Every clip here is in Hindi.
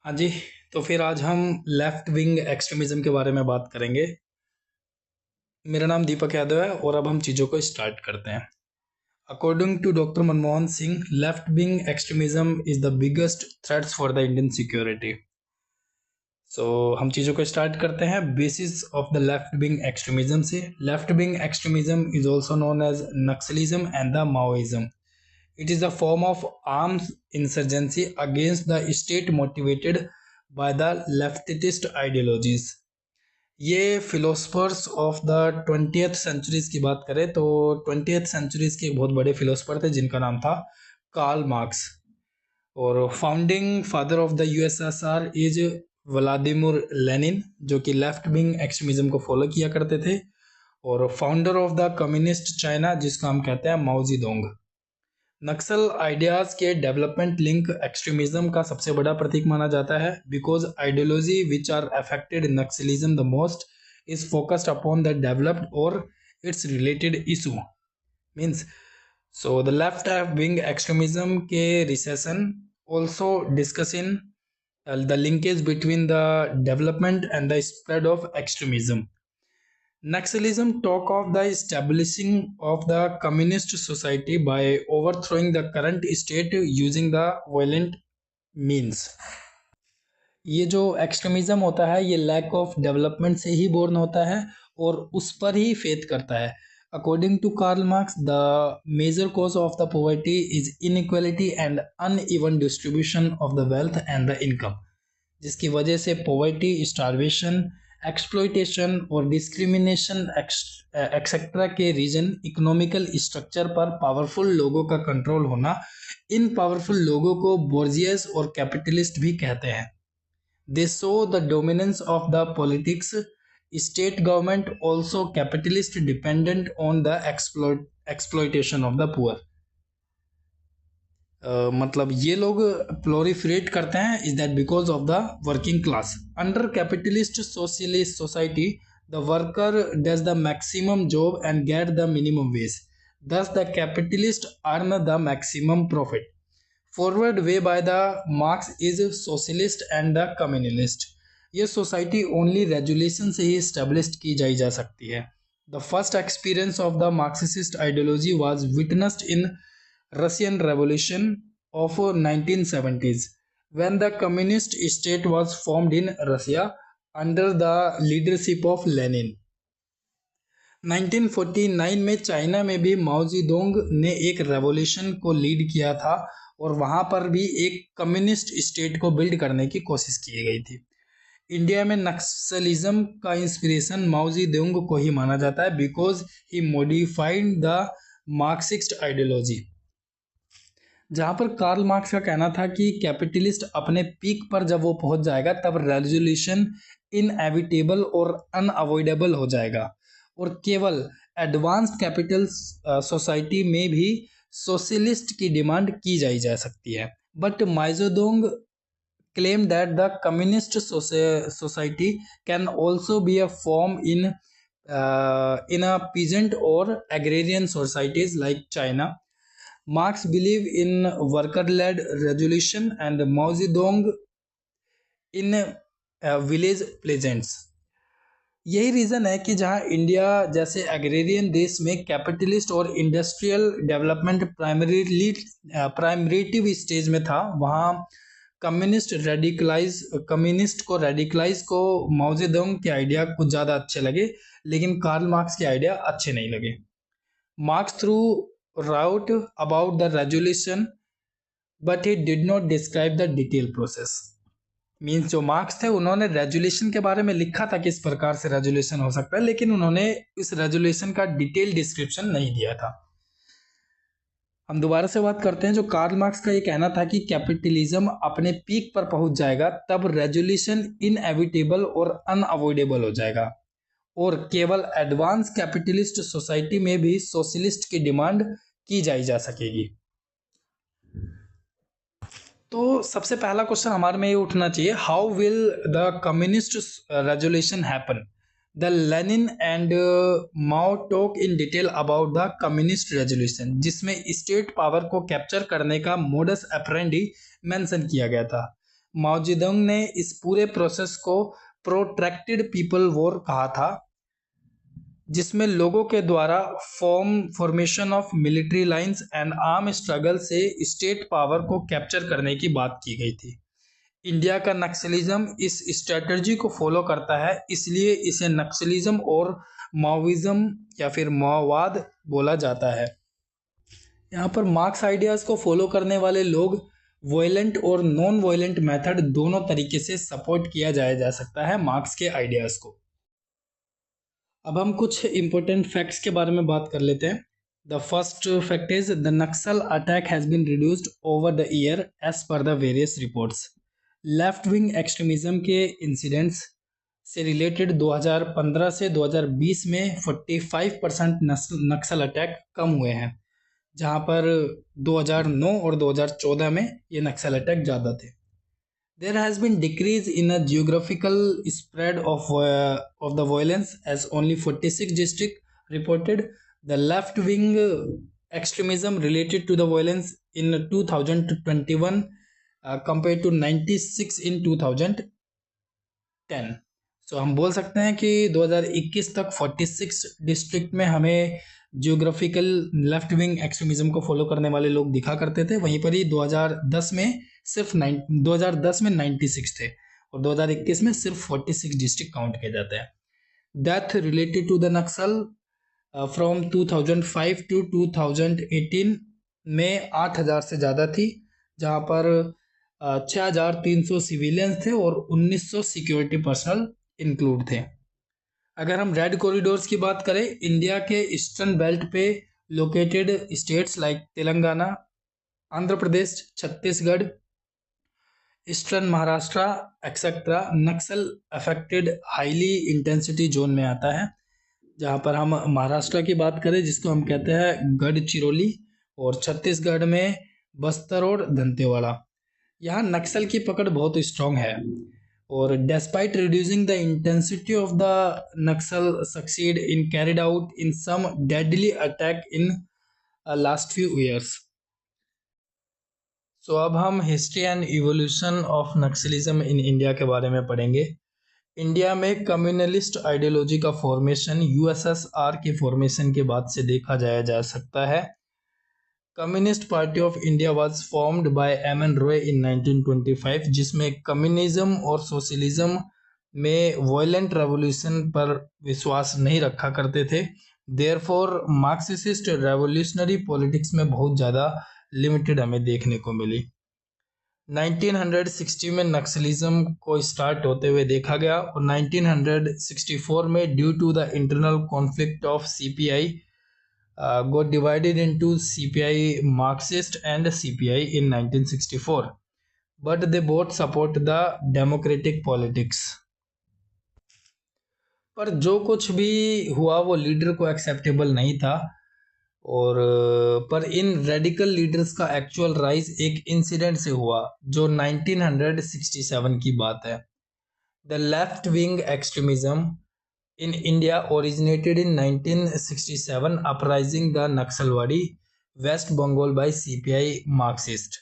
हाँ जी। तो फिर आज हम लेफ्ट विंग एक्सट्रीमिज्म के बारे में बात करेंगे। मेरा नाम दीपक यादव है और अब हम चीज़ों को स्टार्ट करते हैं। According to doctor Manmohan Singh, left wing extremism is the biggest threats for the Indian security. So हम चीज़ों को स्टार्ट करते हैं। Basis of the left wing extremism से, left wing extremism is also known as naxalism and the Maoism. It is a form of armed insurgency against the state motivated by the leftist ideologies. ये philosophers of the 20th centuries की बात करें तो 20th सेंचुरीज के बहुत बड़े फिलोसफर थे जिनका नाम था कार्ल मार्क्स। और founding father of the USSR is Vladimir Lenin, जो कि लेफ्ट विंग एक्सट्रीमिज्म को फॉलो किया करते थे। और founder of the communist China, जिसको हम कहते हैं माओ जेडोंग। नक्सल आइडियाज के डेवलपमेंट लिंक एक्सट्रीमिज्म का सबसे बड़ा प्रतीक माना जाता है, because ideology which are affected naxalism the most is focused upon the developed और its related issue means. So the left wing extremism के recession also discuss in the linkage between the development and the spread of extremism. Naxalism talk of the establishing of the communist society by overthrowing the current state using the violent means। ये जो एक्सट्रीमिज्म होता है ये लैक ऑफ डेवलपमेंट से ही बोर्न होता है और उस पर ही फेथ करता है। According to Karl Marx, the major cause of the poverty is inequality and uneven distribution of the wealth and the income, जिसकी वजह से पॉवर्टी, स्टारवेशन, एक्सप्लॉइटेशन और डिस्क्रिमिनेशन एक्सेट्रा के रीजन इकोनॉमिकल स्ट्रक्चर पर पावरफुल लोगों का कंट्रोल होना। इन पावरफुल लोगों को बोर्जियस और कैपिटलिस्ट भी कहते हैं। They show the dominance of the politics, state government also capitalist dependent on the exploitation of the poor. मतलब ये लोग प्लोरिफरेट करते हैं is that because of the working class. Under capitalist socialist society the worker does the maximum job and get the minimum wage, thus the capitalist earn the maximum profit। Forward way by the Marx is socialist and the communalist. ये सोसाइटी ओनली रेजुलेशन से ही स्टेब्लिश की जाई जा सकती है। The first experience of the Marxist ideology was witnessed in Russian Revolution of 1970s, when the communist state was formed in Russia under the leadership of Lenin। 1949 में चाइना में भी माओ जेडोंग ने एक रेवोल्यूशन को लीड किया था और वहां पर भी एक कम्युनिस्ट स्टेट को बिल्ड करने की कोशिश की गई थी। इंडिया में नक्सलिज्म का इंस्पिरेशन माओ जेडोंग को ही माना जाता है, because he modified the Marxist ideology. जहां पर कार्ल मार्क्स का कहना था कि कैपिटलिस्ट अपने पीक पर जब वो पहुंच जाएगा तब रेवोल्यूशन इनएविटेबल और अनअवॉइडेबल हो जाएगा और केवल एडवांस्ड कैपिटल सोसाइटी में भी सोशलिस्ट की डिमांड की जा सकती है। But Mao Zedong claim that the communist society can also be a form in a peasant और agrarian societies like China. Marx believe in worker-led revolution and Mao Zedong in village peasants। यही रीज़न है कि जहां इंडिया जैसे एग्रेरियन देश में कैपिटलिस्ट और इंडस्ट्रियल डेवलपमेंट प्राइमरीटिव स्टेज में था, वहां कम्युनिस्ट को रेडिकलाइज को माओ जेडोंग के आइडिया कुछ ज़्यादा अच्छे लगे, लेकिन कार्ल मार्क्स के आइडिया अच्छे नहीं लगे। Marks through wrote about the resolution but he did not describe the detailed process। Means जो मार्क्स थे उन्होंने रेजुलेशन के बारे में लिखा था किस प्रकार से रेजुलेशन हो सकता है, लेकिन उन्होंने इस रेजुलेशन का डिटेल डिस्क्रिप्शन नहीं दिया था। हम दोबारा से बात करते हैं। जो कार्ल मार्क्स का ये कहना था कि कैपिटलिज्म अपने पीक पर पहुंच जाएगा तब रेजुलेशन इनएविटेबल और अनअवॉइडेबल हो जाएगा और केवल एडवांस कैपिटलिस्ट सोसाइटी में भी सोशलिस्ट की डिमांड की जा सकेगी। तो सबसे पहला क्वेश्चन हमारे में ये उठना चाहिए, how will the communist resolution happen. The Lenin and Mao talk in detail about the communist resolution, जिसमें स्टेट पावर को कैप्चर करने का मोडस ऑपरेंडी मेंशन किया गया था। माओ जेडोंग ने इस पूरे प्रोसेस को प्रोट्रैक्टेड पीपल वॉर कहा था, जिसमें लोगों के द्वारा formation of military lines and arm struggle से स्टेट पावर को कैप्चर करने की बात की गई थी। इंडिया का नक्सलिज्म इस स्ट्रेटजी को फॉलो करता है, इसलिए इसे नक्सलिज्म और माओइज्म या फिर माओवाद बोला जाता है। यहाँ पर मार्क्स आइडियाज को फॉलो करने वाले लोग वॉयलेंट और नॉन वॉयलेंट मेथड दोनों तरीके से सपोर्ट किया जा सकता है मार्क्स के आइडियाज को। अब हम कुछ इंपॉर्टेंट फैक्ट्स के बारे में बात कर लेते हैं। The first fact is the Naxal attack has been reduced over the year as per the various reports. Left wing extremism के इंसिडेंट्स से रिलेटेड 2015 से 2020 में 45% नक्सल अटैक कम हुए हैं, जहां पर 2009 और 2014 में ये नक्सल अटैक ज़्यादा थे। There has been decrease in a geographical spread of the violence, as only 46 districts reported the left-wing extremism related to the violence in 2021 compared to 96 in 2010. So हम बोल सकते हैं कि 2021 तक 46 डिस्ट्रिक्ट में हमें जियोग्राफिकल लेफ्ट विंग एक्सट्रीमिज्म को फॉलो करने वाले लोग दिखा करते थे, वहीं पर ही 2010 में सिर्फ 2010 में 96 थे और 2021 में सिर्फ 46 डिस्ट्रिक्ट काउंट किए जाते हैं। Death related to the Naxal from 2005 to 2018 में 8000 से ज़्यादा थी, जहां पर 6300 सिविलियंस थे और 1900 सिक्योरिटी पर्सनल इंक्लूड थे। अगर हम रेड कॉरिडोर्स की बात करें, इंडिया के ईस्टर्न बेल्ट पे located states like Telangana, Andhra Pradesh, Chhattisgarh, eastern Maharashtra etcetera Naxal affected highly intensity zone में आता है। जहां पर हम महाराष्ट्र की बात करें, जिसको हम कहते हैं गढ़चिरौली, और छत्तीसगढ़ में बस्तर और दंतेवाड़ा, यहाँ नक्सल की पकड़ बहुत स्ट्रॉन्ग है। और despite reducing the intensity of the Naxal succeed in carried out in some deadly attack in last few years. So अब हम history and evolution of Naxalism in India के बारे में पढ़ेंगे। इंडिया में कम्युनलिस्ट आइडियोलॉजी का फॉर्मेशन USSR के फॉर्मेशन के बाद से देखा जा सकता है। Communist party of India was formed by M.N. Roy in 1925, जिसमें कम्युनिज्म और सोशलिज्म में वॉयलेंट रेवोल्यूशन पर विश्वास नहीं रखा करते थे। देयरफॉर मार्क्सिस्ट रेवोल्यूशनरी पॉलिटिक्स में बहुत ज़्यादा लिमिटेड हमें देखने को मिली। 1960 में नक्सलिज्म को स्टार्ट होते हुए देखा गया और 1964 में due to the internal conflict of CPI got divided into CPI Marxist and CPI in 1964, but they both support the democratic politics. पर जो कुछ भी हुआ वो लीडर को एक्सेप्टेबल नहीं था, और पर इन रेडिकल लीडर्स का एक्चुअल राइज एक इंसिडेंट से हुआ जो 1967 की बात है। The left wing extremism in India originated in 1967 uprising the Naxalwadi West Bengal by CPI Marxist.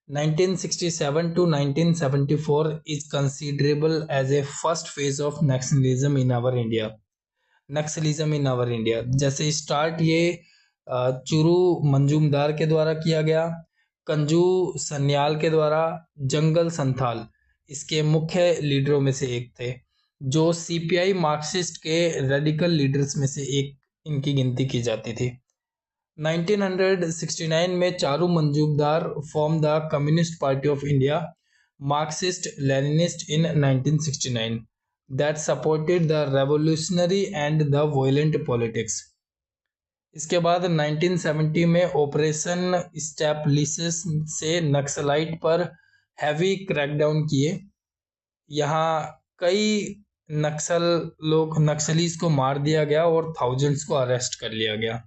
1967 to 1974 is considerable as a first phase of Naxalism in our India. Naxalism in our India, जैसे स्टार्ट ये चुरू मंजूमदार के द्वारा किया गया, कंजू सन्याल के द्वारा, जंगल संथाल इसके मुख्य लीडरों में से एक थे, जो CPI मार्क्सिस्ट के रेडिकल लीडर्स में से एक इनकी गिनती की जाती थी। 1969 में Charu Majumdar form the communist party of India, Marxist Leninist in 1969 that supported the revolutionary and the violent politics. इसके बाद 1970 में ऑपरेशन स्टैब्लिशेस से नक्सलाइट पर हैवी क्रैकडाउन किए। यहाँ कई नक्सलीज को मार दिया गया और थाउजेंड्स को अरेस्ट कर लिया गया।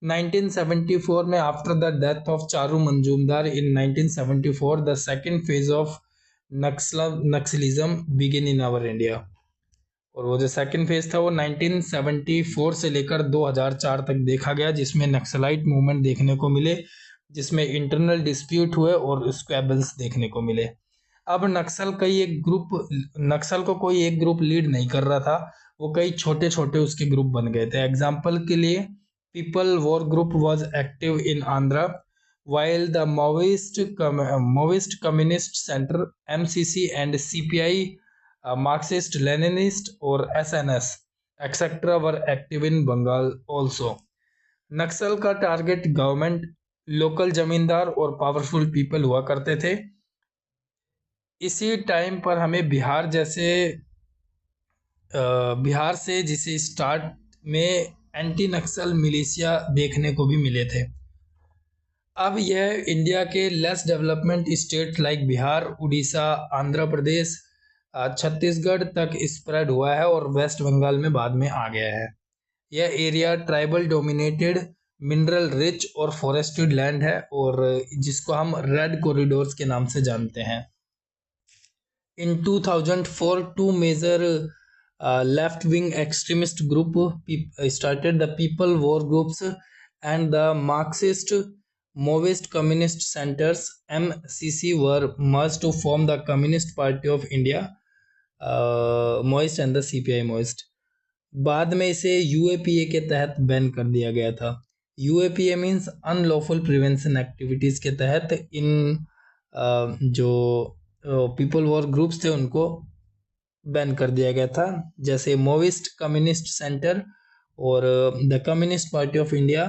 1974 में after the death of Charu Majumdar in 1974 the second phase of naxalism begin in our India, और वो जो सेकेंड फेज था वो 1974 से लेकर 2004 तक देखा गया, जिसमें नक्सलाइट मूवमेंट देखने को मिले, जिसमें इंटरनल डिस्प्यूट हुए और स्क्वैबल्स देखने को मिले। अब नक्सल को कोई एक ग्रुप लीड नहीं कर रहा था, वो कई छोटे छोटे उसके ग्रुप बन गए थे। एग्जाम्पल के लिए people war group was active in Andhra, while the Maoist Communist Center MCC and CPI, Marxist Leninist और SNS etc. were active in Bengal also। नक्सल का टारगेट गवर्नमेंट, लोकल जमींदार और पावरफुल पीपल हुआ करते थे। इसी टाइम पर हमें बिहार से जिसे स्टार्ट में एंटी नक्सल मिलिशिया देखने को भी मिले थे। अब यह इंडिया के less development state like Bihar, Orissa, Andhra Pradesh, Chhattisgarh तक स्प्रेड हुआ है और वेस्ट बंगाल में बाद में आ गया है। यह area tribal dominated, mineral rich और फॉरेस्टेड लैंड है, और जिसको हम रेड कॉरिडोर्स के नाम से जानते हैं। In 2004, two major left-wing extremist group started the People War Groups and the Marxist Maoist Communist Centers (MCC) were merged to form the Communist Party of India, Maoist and the CPI Maoist। बाद में इसे यूएपीए के तहत बैन कर दिया गया था। UAPA means unlawful prevention activities के तहत इन जो पीपल वॉर ग्रुप्स थे उनको बैन कर दिया गया था, जैसे माओइस्ट कम्युनिस्ट सेंटर और the communist party of India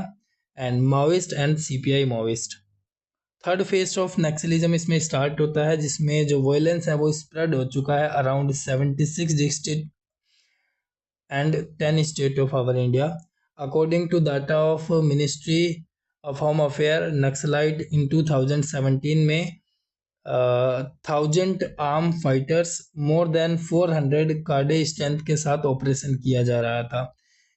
and Maoist and CPI Maoist. Third phase of Naxalism इसमें स्टार्ट होता है, जिसमें जो वायलेंस है वो स्प्रेड हो चुका है around 76 district and 10 states of our India। According to data of Ministry of Home Affairs, Naxalite in 2017 में 1000 आर्म फाइटर्स मोर देन 400 कार्डे स्ट्रेंथ के साथ ऑपरेशन किया जा रहा था।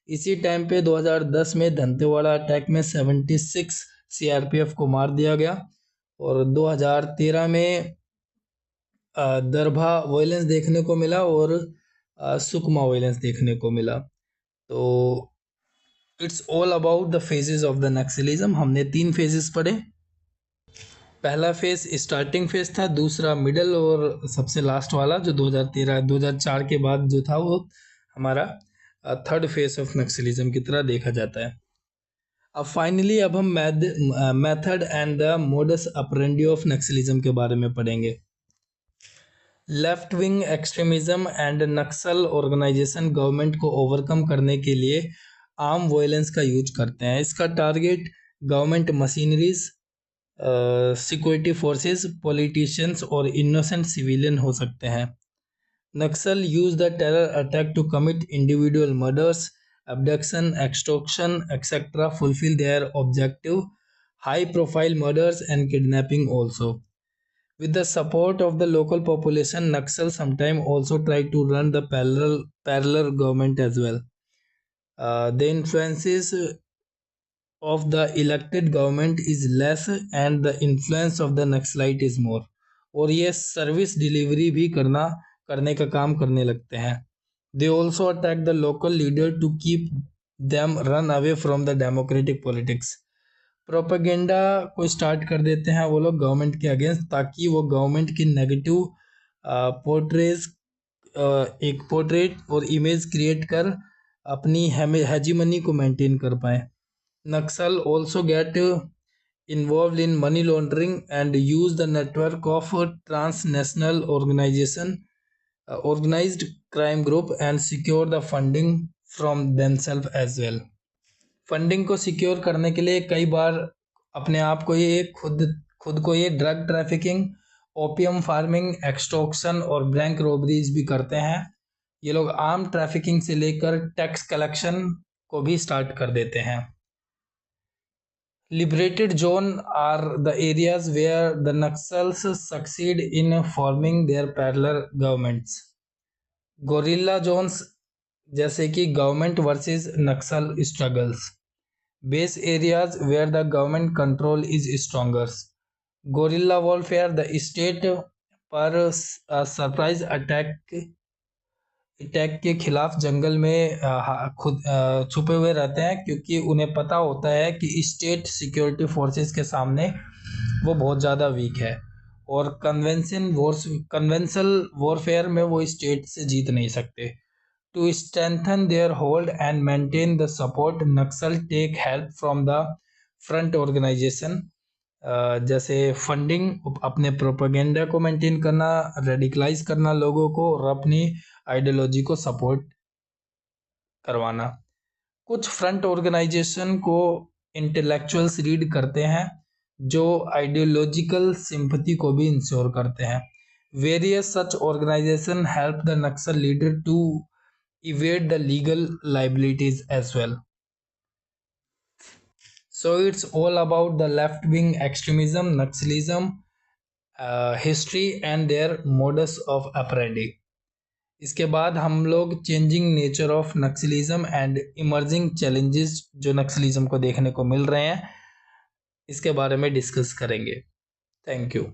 इसी टाइम पे 2010 में दंतेवाड़ा अटैक में 76 सीआरपीएफ को मार दिया गया, और 2013 में दरभा वायलेंस देखने को मिला और सुकमा वायलेंस देखने को मिला। तो it's all about the phases of the Naxalism. हमने 3 फेजेस पढ़े। पहला फेज स्टार्टिंग फेज था, दूसरा मिडल, और सबसे लास्ट वाला जो 2004 के बाद जो था वो हमारा थर्ड फेज ऑफ नक्सलिज्म की तरह देखा जाता है। अब फाइनली अब हम method and the modus operandi of Naxalism के बारे में पढ़ेंगे। Left wing extremism and Naxal organization government को ओवरकम करने के लिए आर्म वायलेंस का यूज करते हैं। इसका target government machineries, security forces, politicians और इनोसेंट सिविलियन हो सकते हैं। Naxal use the terror attack to commit individual murders, abduction, extortion, etc. fulfill their objective, high profile murders and kidnapping also। With the support of the local population, Naxal sometimes also try to run the parallel government as well। The influences of the elected government is less and the influence of the Naxalite is more। और ये सर्विस डिलीवरी भी करने का काम करने लगते हैं। They also attack the local leader to keep them run away from the democratic politics। Propaganda को स्टार्ट कर देते हैं वो लोग गवर्नमेंट के अगेंस्ट, ताकि वो गवर्नमेंट की नेगेटिव एक पोर्ट्रेट और इमेज क्रिएट कर अपनी हेजीमनी को मेंटेन कर पाए। Naxal also get involved in money laundering and use the network of transnational organized crime group and secure the funding from themselves as well। Funding को सिक्योर करने के लिए कई बार अपने आप को ये खुद को ये drug trafficking, opium farming, extortion और बैंक रॉबरीज भी करते हैं। ये लोग आर्म ट्रैफिकिंग से लेकर टैक्स कलेक्शन को भी स्टार्ट कर देते हैं। Liberated zone are the areas where the Naxals succeed in forming their parallel governments। Guerrilla zones जैसे कि government versus Naxal struggles. Base areas where the government control is stronger. Guerrilla warfare the state पर सरप्राइज अटैक के खिलाफ जंगल में खुद छुपे हुए रहते हैं, क्योंकि उन्हें पता होता है कि स्टेट सिक्योरिटी फोर्सेस के सामने वो बहुत ज़्यादा वीक है। और कन्वेंशनल वॉरफेयर में वो स्टेट से जीत नहीं सकते। To strengthen their hold and maintain the support, Naxal take help from the front organization, जैसे फंडिंग, अपने प्रोपेगेंडा को मेंटेन करना, रेडिकलाइज करना लोगों को और अपनी आइडियोलॉजी को सपोर्ट करवाना। कुछ फ्रंट ऑर्गेनाइजेशन को इंटेलेक्चुअल्स रीड करते हैं जो आइडियोलॉजिकल सिंपथी को भी इंश्योर करते हैं। Various such organization help the Naxal leader to evade the legal liabilities as well. So it's all about the left wing extremism, Naxalism, history and their modus of operandi. इसके बाद हम लोग changing nature of Naxalism and emerging challenges जो नक्सलिज्म को देखने को मिल रहे हैं इसके बारे में डिस्कस करेंगे। Thank you.